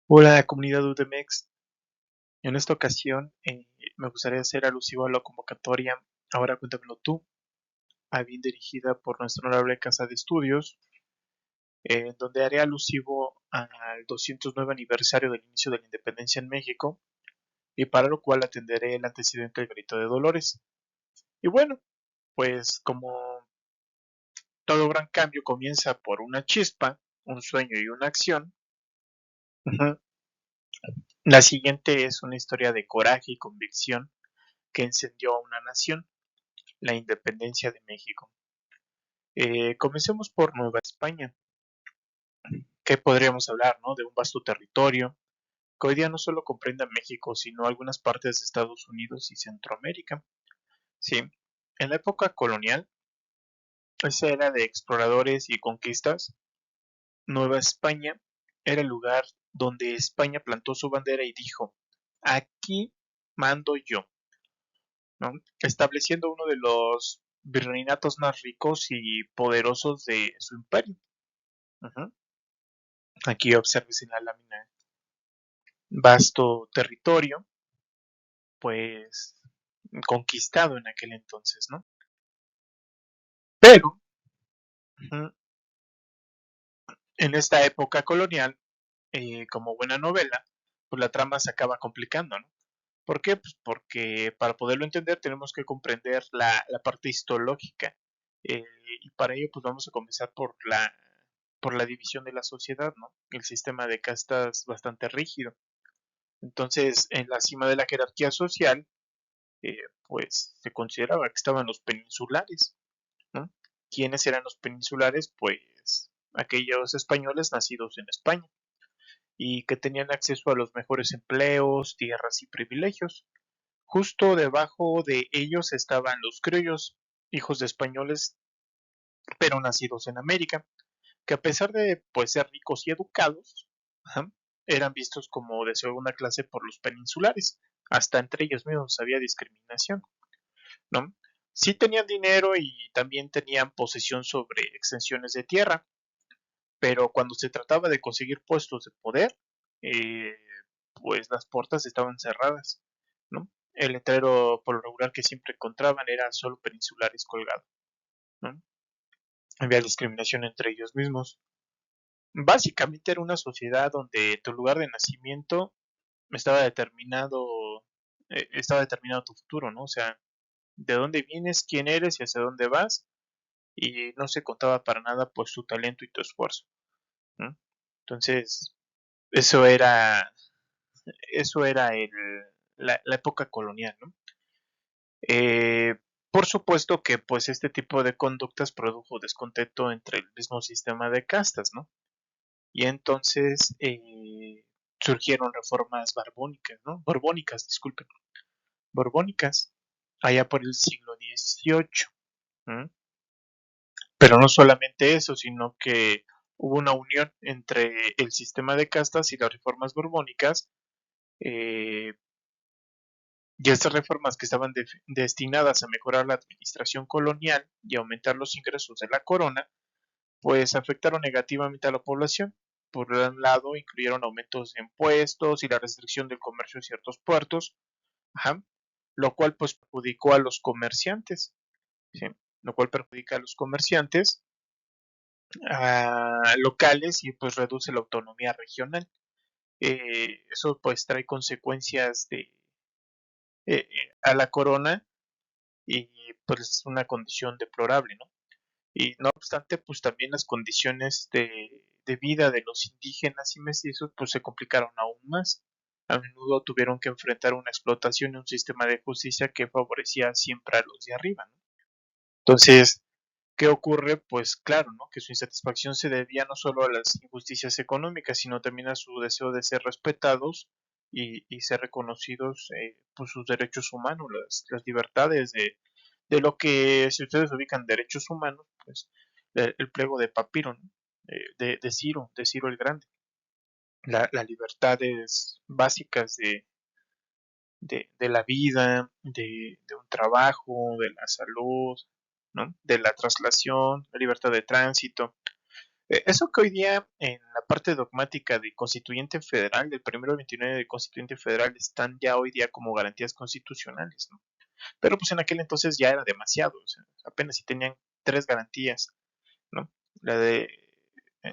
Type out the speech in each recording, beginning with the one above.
Hola, comunidad UDMX. En esta ocasión me gustaría hacer alusivo a la convocatoria Ahora cuéntamelo tú, a bien dirigida por nuestra honorable Casa de Estudios, donde haré alusivo al 209 aniversario del inicio de la independencia en México, y para lo cual atenderé el antecedente del Grito de Dolores. Y bueno, pues como todo gran cambio comienza por una chispa, un sueño y una acción, ujú, la siguiente es una historia de coraje y convicción que encendió a una nación, la independencia de México. Comencemos por Nueva España. ¿Qué podríamos hablar, no? De un vasto territorio que hoy día no solo comprende a México, sino algunas partes de Estados Unidos y Centroamérica. Sí, en la época colonial, esa era de exploradores y conquistas, Nueva España era el lugar donde España plantó su bandera y dijo, aquí mando yo, ¿no? Estableciendo uno de los virreinatos más ricos y poderosos de su imperio. Ujú. Aquí observes en la lámina vasto territorio, pues conquistado en aquel entonces, ¿no? Pero ujú, en esta época colonial, como buena novela, pues la trama se acaba complicando, ¿no? ¿Por qué? Pues porque para poderlo entender tenemos que comprender la parte histológica. eh, y para ello, pues vamos a comenzar por la división de la sociedad, ¿no? El sistema de castas bastante rígido. Entonces, en la cima de la jerarquía social, pues se consideraba que estaban los peninsulares, ¿no? ¿Quiénes eran los peninsulares? Pues aquellos españoles nacidos en España y que tenían acceso a los mejores empleos, tierras y privilegios. Justo debajo de ellos estaban los criollos, hijos de españoles, pero nacidos en América, que a pesar de pues ser ricos y educados, ajá, eran vistos como de segunda clase por los peninsulares. Hasta entre ellos mismos había discriminación, ¿no? Sí tenían dinero y también tenían posesión sobre extensiones de tierra, pero cuando se trataba de conseguir puestos de poder, eh, pues las puertas estaban cerradas, ¿no? El letrero por lo regular que siempre encontraban era solo peninsulares colgado, ¿no? Había discriminación entre ellos mismos. Básicamente era una sociedad donde tu lugar de nacimiento estaba determinado, estaba determinado tu futuro, ¿no? O sea, de dónde vienes, quién eres y hacia dónde vas, y no se contaba para nada pues tu talento y tu esfuerzo, ¿no? Entonces, eso era, eso era la época colonial, ¿no? Eh, por supuesto que pues este tipo de conductas produjo descontento entre el mismo sistema de castas, ¿no? Y entonces surgieron reformas barbónicas, ¿no? Borbónicas, disculpen, borbónicas, allá por el siglo XVIII. ¿Mm? Pero no solamente eso, sino que hubo una unión entre el sistema de castas y las reformas borbónicas, eh, y estas reformas que estaban destinadas a mejorar la administración colonial y aumentar los ingresos de la corona, pues afectaron negativamente a la población. Por un lado, incluyeron aumentos de impuestos y la restricción del comercio en ciertos puertos, ajá, lo cual pues perjudicó a los comerciantes, ¿sí? Lo cual perjudica a los comerciantes locales y pues reduce la autonomía regional. Eso pues trae consecuencias a la corona y pues es una condición deplorable, ¿no? Y no obstante, pues también las condiciones de vida de los indígenas y mestizos pues se complicaron aún más. A menudo tuvieron que enfrentar una explotación y un sistema de justicia que favorecía siempre a los de arriba, ¿no? Entonces, ¿qué ocurre? Pues claro, ¿no? Que su insatisfacción se debía no solo a las injusticias económicas, sino también a su deseo de ser respetados y ser reconocidos por sus derechos humanos, las libertades de lo que, si ustedes ubican derechos humanos, pues el pliego de Papiro, ¿no? De Ciro el Grande, las libertades básicas de la vida, de un trabajo, de la salud, ¿no? De la traslación, la libertad de tránsito. Eso que hoy día en la parte dogmática de constituyente federal, del primero al 29 de constituyente federal, están ya hoy día como garantías constitucionales, ¿no? Pero pues en aquel entonces ya era demasiado, o sea, apenas si tenían tres garantías, ¿no? La de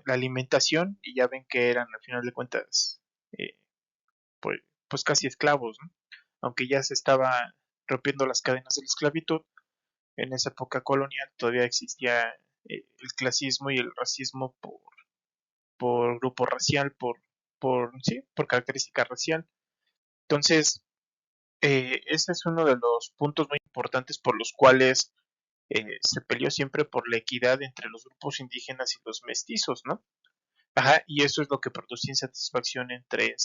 la alimentación, y ya ven que eran al final de cuentas, eh, pues, pues casi esclavos, ¿no? Aunque ya se estaba rompiendo las cadenas de la esclavitud, en esa época colonial todavía existía el clasismo y el racismo por grupo racial, sí, por característica racial. Entonces, ese es uno de los puntos muy importantes por los cuales se peleó siempre por la equidad entre los grupos indígenas y los mestizos, ¿no? Ajá, y eso es lo que producía insatisfacción entre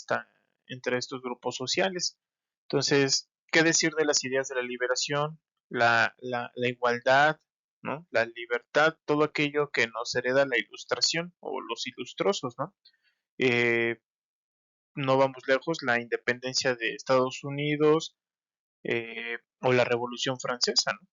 estos grupos sociales. Entonces, ¿qué decir de las ideas de la liberación, la igualdad, ¿no? La libertad, todo aquello que nos hereda la ilustración o los ilustrosos, ¿no? Eh, no vamos lejos, la independencia de Estados Unidos o la Revolución Francesa, ¿no?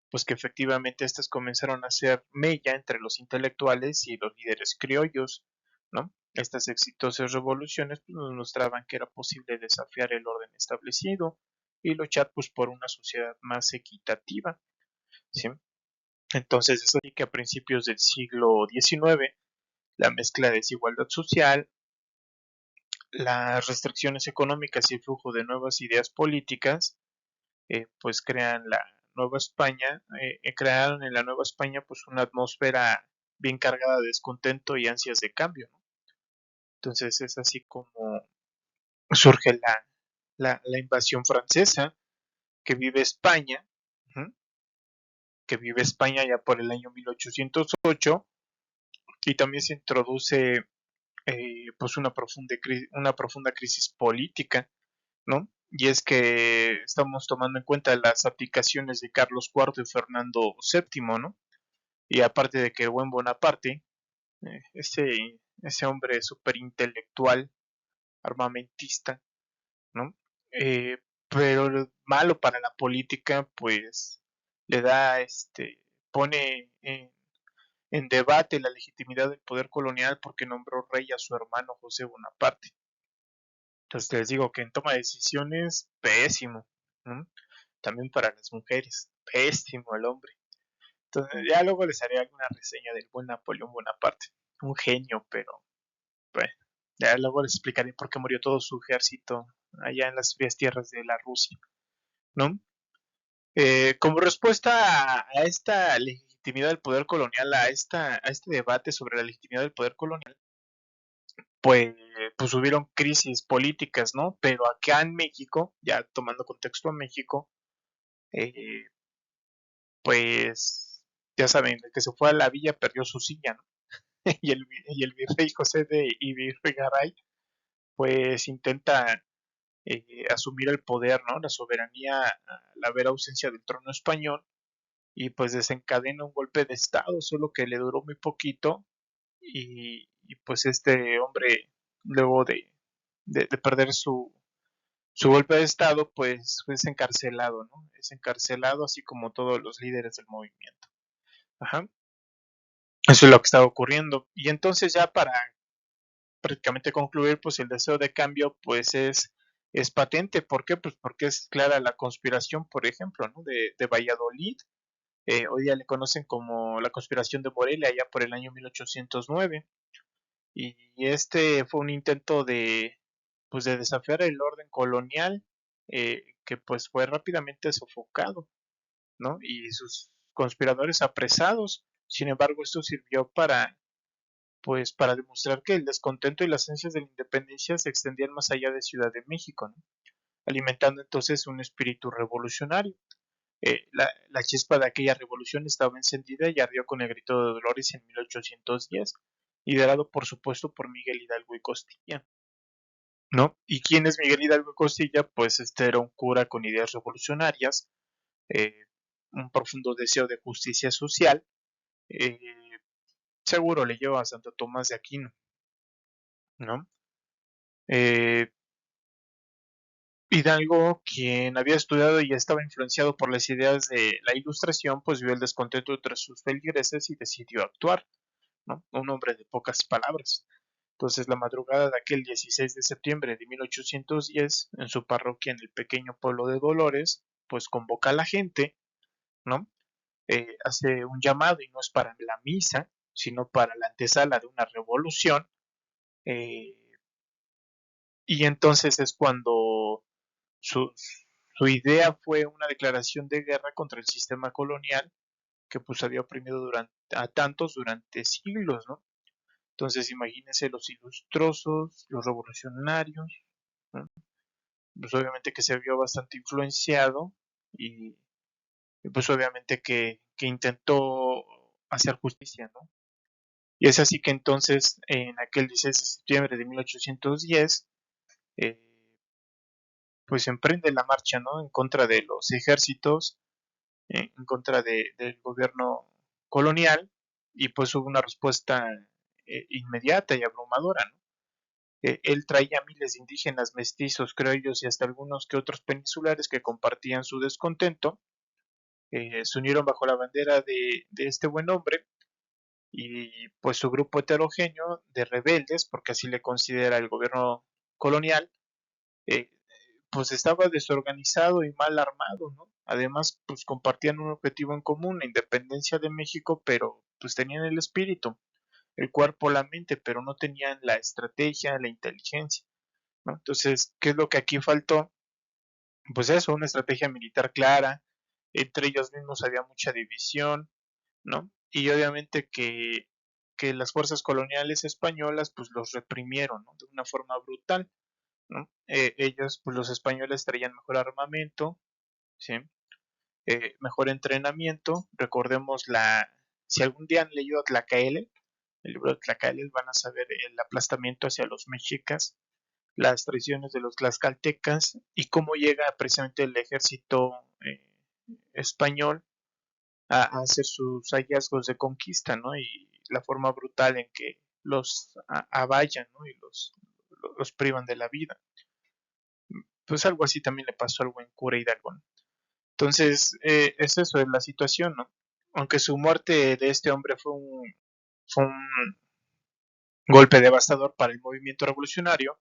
Pues que efectivamente estas comenzaron a hacer mella entre los intelectuales y los líderes criollos, ¿no? Estas exitosas revoluciones pues, nos mostraban que era posible desafiar el orden establecido y luchar pues por una sociedad más equitativa, ¿sí? Entonces es así que a principios del siglo XIX la mezcla de desigualdad social, las restricciones económicas y el flujo de nuevas ideas políticas pues crean la Nueva España, crearon en la Nueva España pues una atmósfera bien cargada de descontento y ansias de cambio, ¿no? Entonces es así como surge la invasión francesa que vive España, ¿uh? Que vive España ya por el año 1808 y también se introduce pues una profunda crisis política, ¿no? Y es que estamos tomando en cuenta las abdicaciones de Carlos IV y Fernando VII, ¿no? Y aparte de que buen Bonaparte, ese hombre súper intelectual, armamentista, ¿no? Pero lo malo para la política, pues le da, pone en debate la legitimidad del poder colonial porque nombró rey a su hermano José Bonaparte. Entonces les digo que en toma de decisiones, pésimo, ¿no? También para las mujeres, pésimo el hombre. Entonces ya luego les haré alguna reseña del buen Napoleón Bonaparte. Un genio, pero bueno, ya luego les explicaré por qué murió todo su ejército allá en las frías tierras de la Rusia, ¿no? Como respuesta a esta legitimidad del poder colonial, a este debate sobre la legitimidad del poder colonial, pues, pues hubieron crisis políticas, ¿no? Pero acá en México, ya tomando contexto a México, eh, pues ya saben, el que se fue a la villa perdió su silla, ¿no? y el virrey José de Ibirrigaray, pues intenta asumir el poder, ¿no? La soberanía a la vera ausencia del trono español y pues desencadena un golpe de estado, solo que le duró muy poquito y pues este hombre luego de perder su golpe de estado pues es encarcelado, ¿no? Es encarcelado así como todos los líderes del movimiento. Ajá. Eso es lo que estaba ocurriendo. Y entonces ya para prácticamente concluir, pues el deseo de cambio pues es patente. ¿Por qué? Pues porque es clara la conspiración, por ejemplo, ¿no? De Valladolid. Hoy día le conocen como la conspiración de Morelia, allá por el año 1809. Y este fue un intento pues, de desafiar el orden colonial, que pues fue rápidamente sofocado, ¿no? Y sus conspiradores apresados. Sin embargo, esto sirvió pues para demostrar que el descontento y las ansias de la independencia se extendían más allá de Ciudad de México, ¿no? Alimentando entonces un espíritu revolucionario. La chispa de aquella revolución estaba encendida y ardió con el grito de Dolores en 1810, liderado por supuesto por Miguel Hidalgo y Costilla, ¿no? ¿Y quién es Miguel Hidalgo y Costilla? Pues este era un cura con ideas revolucionarias, eh, un profundo deseo de justicia social, eh, seguro le lleva a Santo Tomás de Aquino, ¿no? Eh, Hidalgo, quien había estudiado y estaba influenciado por las ideas de la Ilustración, pues vio el descontento entre sus feligreses y decidió actuar. ¿no? Un hombre de pocas palabras. Entonces, la madrugada de aquel 16 de septiembre de 1810, en su parroquia en el pequeño pueblo de Dolores, pues convoca a la gente, ¿no? Hace un llamado y no es para la misa, sino para la antesala de una revolución. eh, y entonces es cuando su, su idea fue una declaración de guerra contra el sistema colonial que pues había oprimido a tantos durante siglos, ¿no? Entonces imagínense los ilustrosos, los revolucionarios, ¿no? Pues obviamente que se vio bastante influenciado y, y pues obviamente que intentó hacer justicia, ¿no? Y es así que entonces en aquel 16 de septiembre de 1810 eh, pues emprende la marcha, ¿no? En contra de los ejércitos, en contra del gobierno colonial y pues hubo una respuesta inmediata y abrumadora, ¿no? Él traía miles de indígenas, mestizos, criollos y hasta algunos que otros peninsulares que compartían su descontento, se unieron bajo la bandera de este buen hombre y pues su grupo heterogéneo de rebeldes, porque así le considera el gobierno colonial, eh, pues estaba desorganizado y mal armado, ¿no? Además, pues compartían un objetivo en común, la independencia de México, pero pues tenían el espíritu, el cuerpo, la mente, pero no tenían la estrategia, la inteligencia, ¿no? Entonces, ¿qué es lo que aquí faltó? Pues eso, una estrategia militar clara, entre ellos mismos había mucha división, ¿no? Y obviamente que las fuerzas coloniales españolas pues los reprimieron, ¿no? De una forma brutal, ¿no? Ellos, pues los españoles traían mejor armamento, ¿sí? Mejor entrenamiento, recordemos si algún día han leído Tlacaele, el libro de Tlacaele, van a saber el aplastamiento hacia los mexicas, las traiciones de los tlaxcaltecas y cómo llega precisamente el ejército español a hacer sus hallazgos de conquista, ¿no? Y la forma brutal en que los avallan, ¿no? Y los privan de la vida. Pues algo así también le pasó al buen cura Hidalgo, ¿no? Entonces, es eso, es la situación, ¿no? Aunque su muerte de este hombre fue un golpe devastador para el movimiento revolucionario,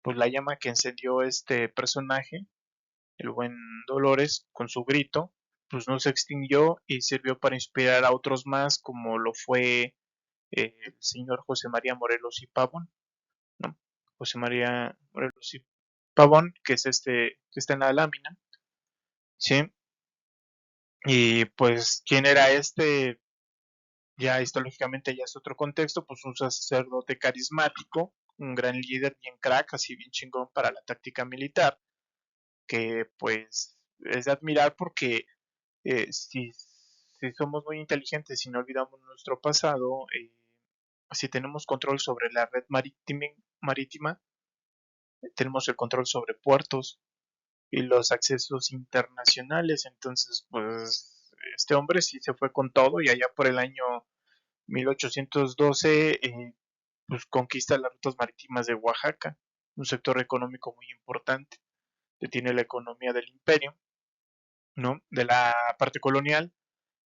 pues la llama que encendió este personaje, el buen Dolores, con su grito, pues no se extinguió y sirvió para inspirar a otros más, como lo fue el señor José María Morelos y Pavón, ¿no? José María Morelos y Pavón, que es este, que está en la lámina, ¿sí? Y pues, ¿quién era este? Ya histológicamente ya es otro contexto, pues un sacerdote carismático, un gran líder, bien crack, así bien chingón para la táctica militar, que pues es de admirar porque si somos muy inteligentes y no olvidamos nuestro pasado, si tenemos control sobre la red marítima, tenemos el control sobre puertos y los accesos internacionales. Entonces, pues este hombre sí se fue con todo y allá por el año 1812 pues conquista las rutas marítimas de Oaxaca, un sector económico muy importante que tiene la economía del imperio, ¿no? De la parte colonial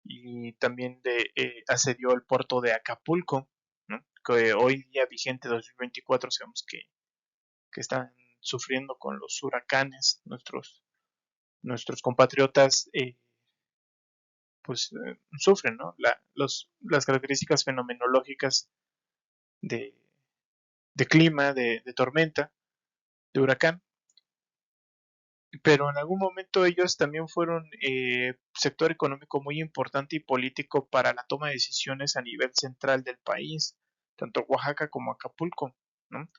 y también asedió el puerto de Acapulco, ¿no? Que hoy día vigente 2024 sabemos que están sufriendo con los huracanes nuestros compatriotas pues sufren, ¿no? Las características fenomenológicas de, de clima, de tormenta, de huracán, pero en algún momento ellos también fueron sector económico muy importante y político para la toma de decisiones a nivel central del país, tanto Oaxaca como Acapulco, ¿no?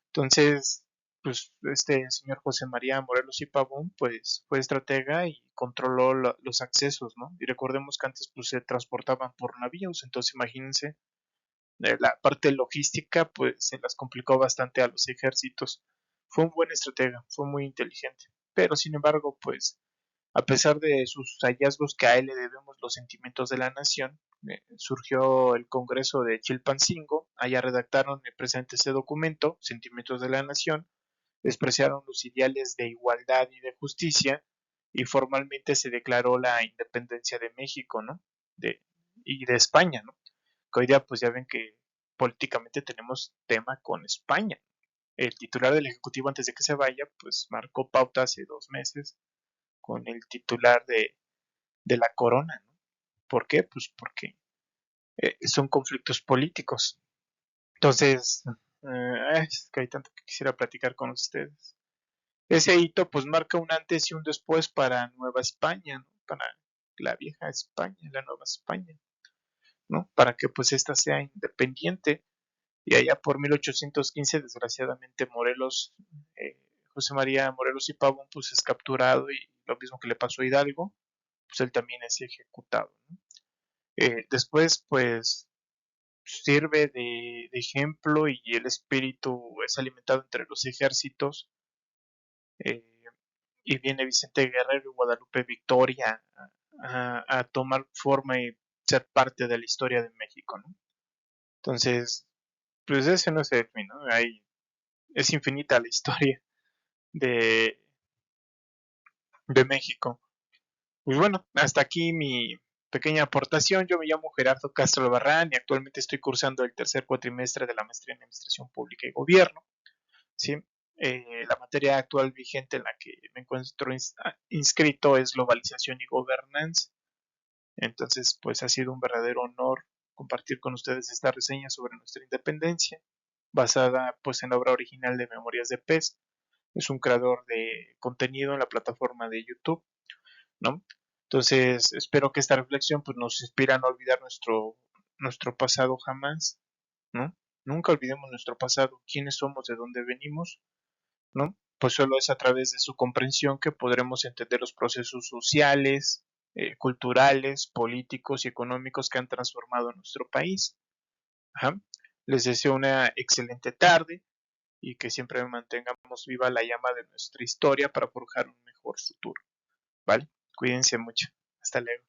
Entonces, pues este señor José María Morelos y Pavón, pues fue estratega y controló los accesos, ¿no? Y recordemos que antes pues se transportaban por navíos, entonces imagínense, la parte logística pues se las complicó bastante a los ejércitos. Fue un buen estratega, fue muy inteligente, pero sin embargo, pues a pesar de sus hallazgos que a él le debemos los sentimientos de la nación, surgió el Congreso de Chilpancingo, allá redactaron y presente ese documento, Sentimientos de la Nación, despreciaron los ideales de igualdad y de justicia y formalmente se declaró la independencia de México, ¿no? De, y de España, ¿no? que hoy día pues ya ven que políticamente tenemos tema con España. El titular del Ejecutivo antes de que se vaya, pues marcó pauta hace 2 meses con el titular de la corona, ¿no? ¿Por qué? Pues porque son conflictos políticos. Entonces, es que hay tanto que quisiera platicar con ustedes. Ese hito pues marca un antes y un después para Nueva España, ¿no? Para la vieja España, la Nueva España, ¿no? Para que pues esta sea independiente. Y allá por 1815, desgraciadamente, Morelos, José María Morelos y Pavón, pues es capturado y lo mismo que le pasó a Hidalgo, pues él también es ejecutado, ¿no? Después, pues sirve de ejemplo y el espíritu es alimentado entre los ejércitos, eh, y viene Vicente Guerrero y Guadalupe Victoria a tomar forma y ser parte de la historia de México, ¿no? Entonces, pues ese no es el fin, ¿no? Es infinita la historia de, de México. Pues bueno, hasta aquí mi pequeña aportación. Yo me llamo Gerardo Castro Albarrán y actualmente estoy cursando el tercer cuatrimestre de la maestría en Administración Pública y Gobierno. ¿Sí? La materia actual vigente en la que me encuentro inscrito es globalización y gobernanza. Entonces, pues ha sido un verdadero honor compartir con ustedes esta reseña sobre nuestra independencia, basada pues en la obra original de Memorias de Pez. Es un creador de contenido en la plataforma de YouTube, ¿no? Entonces, espero que esta reflexión pues nos inspire a no olvidar nuestro pasado jamás, ¿no? Nunca olvidemos nuestro pasado, quiénes somos, de dónde venimos, ¿no? Pues solo es a través de su comprensión que podremos entender los procesos sociales, culturales, políticos y económicos que han transformado nuestro país. Ajá. Les deseo una excelente tarde y que siempre mantengamos viva la llama de nuestra historia para forjar un mejor futuro, ¿vale? Cuídense mucho. Hasta luego.